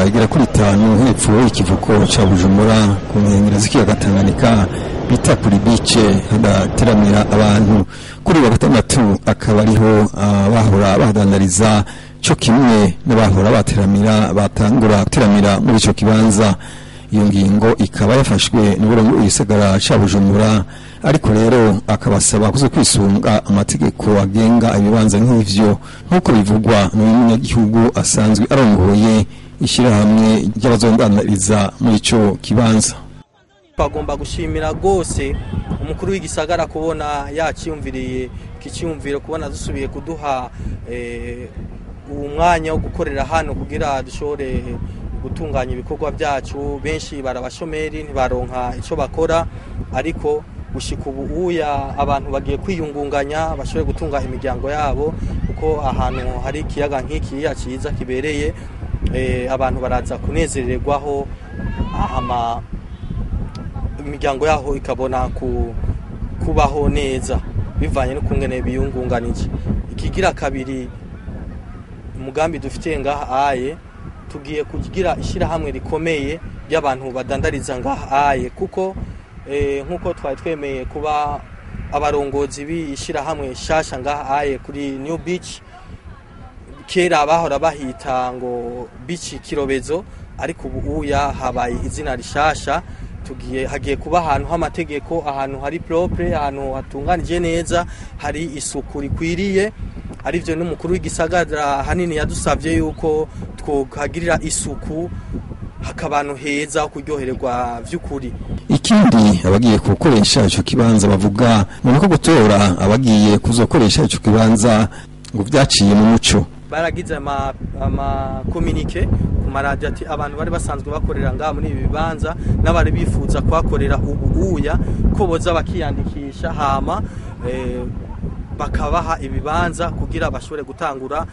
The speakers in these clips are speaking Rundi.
igera kuri 5 hepfo y'ikivuko ca Bujumbura ku nkengera z'ikiyaga Tanganyika bita kuri beach hadateramira abantu. Kuri wa gatandatu akaba ariho bahora badandariza cyo kimwe n'abahora bateramira batangura guteramira muri ico kibanza. Iyo ngingo ikaba yafashwe n'uburongo isagara ca Bujumbura, ariko rero akabasaba kuzo kwisunga amategeko agenga ibibanza nk'ivyo nkuko bivugwa n'umunyagihugu asanzwe arongoye ishirahamwe ry'abazondandariza muri ico kibanza. Bagomba gushimira gose umukuru w'igisagara kubona yaciyumviriye kiciyumviro kubona dusubiye kuduha umwanya wo gukorera hano kugira dushore gutunganya ibikorwa byacu. Benshi barabashomeri ntibaronka ico bakora, ariko gushika ubu abantu bagiye kwiyungunganya bashobore gutunga imiryango yabo, kuko ahantu hari ikiyaga nk'iki yaciza kibereye abantu baraza kunezererwaho, imiryango yaho ikabona kubaho neza bivanye no kungene biyungunganije. Ikigira kabiri, umugambi dufite ngaha tugiye kugira ishirahamwe rikomeye y'abantu badandariza ngaha kuko nkuko twari twemeye kuba abarongozi b'ishirahamwe shasha ngaha kuri New Beach. Kera bahora bahita ngo Beach Kirobezo, ariko ubu habaye izina rishasha. Hagiye kuba ahantu h'amategeko, ahantu hari propre, ahantu hatunganije neza, hari isuku rikwiriye. Arivyo n'umukuru w'igisagara hanini yadusavye yuko twogagirira isuku hakabantu heza kuryohererwa vy'ukuri. Ikindi abagiye gukoresha ico kibanza bavuga nuko gutora abagiye kuzokoresha ico kibanza ngo vyaciye mu muco. Baragize ama communique ku maradiyo ati abantu bari basanzwe bakorera ngaha muri ibi bibanza n'abari bifuza kwakorera ubu ko boza bakiyandikisha hama bakabaha ibibanza kugira bashobore gutangura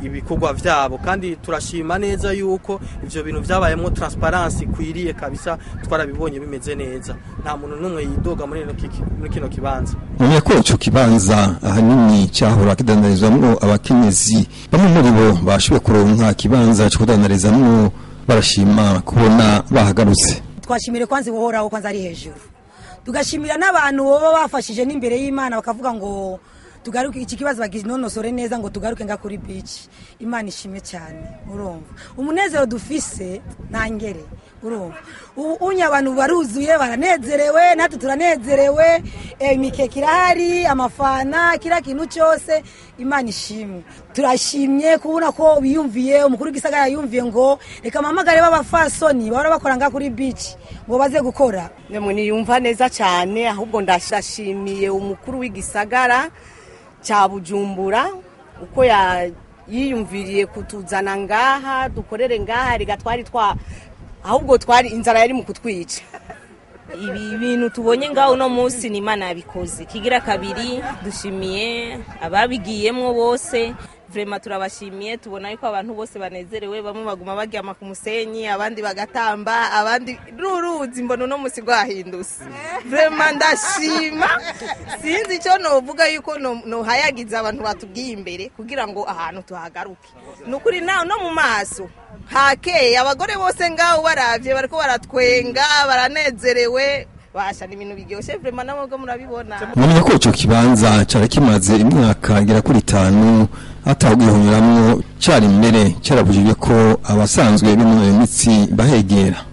ibikorwa vyabo. Kandi turashima neza yuko ivyo bintu vyabayemo transparency kwiriye kabisa, twarabibonye bimeze neza, nta muntu numwe yidoga muri kino kibanza. Mwenye ko ico kibanza ahanini cyahora kidandarizwamwo abakenyezi, bamwe muri bo bashoboye kuronka kibanza cyo kudandarizamwo, barashima kubona bahagarutse. Twashimire kwanze uhoraho kwanza ari hejuru, tugashimira n'abantu bo bafashije n'imbere y'Imana bakavuga ngo tugaruke iki kibazo baginonosore neza ngo tugaruke nga kuri beach. Imana ishimwe cyane. Urumva umunezero dufise ntangere, urumva unya abantu baruzuye baranezerewe, natwe turanezerewe, imikeke irahari, amafana, kira kintu cyose. Imana ishimwe, turashimye kubona ko biyumviye, umukuru w'igisagara yumviye ngo reka mamagare b'abafasoni bahora bakora nga kuri beach ngo baze gukora. Nemwe niyumva neza cyane, ahubwo ndashimiye umukuru w'igisagara cha Bujumbura uko yiyumviriye kutuzana ngaha dukorere ngaha, riga ahubwo twari inzara yari mu kutwica. Ibi bintu tubonye ngaho uno munsi ni Imana yabikoze. Kigira kabiri dushimiye ababigiyemwo bose, vraiment turabashimiye. Tubona yuko abantu bose banezerewe, bamwe baguma bagyama ku musenyi, abandi bagatamba, abandi ruruzi mbona no musi gwahinduse. Vraiment ndashima, sinzi cyo novuga yuko no hayagiza abantu batubwiye imbere kugira ngo ahantu tuhagaruke. Nukuri naho no mu maso hakeye, abagore bose ngaho baravye bariko baratwenga, baranezerewe, basha ni ibintu biryoshe vraiment namwe murabibona. Mwenye ko ico kibanza cyarakimaze imyaka igera kuri 5 atawugihunyuramwo, cyari imbere cyarabujije ko abasanzwe b'imwe imitsi bahegera.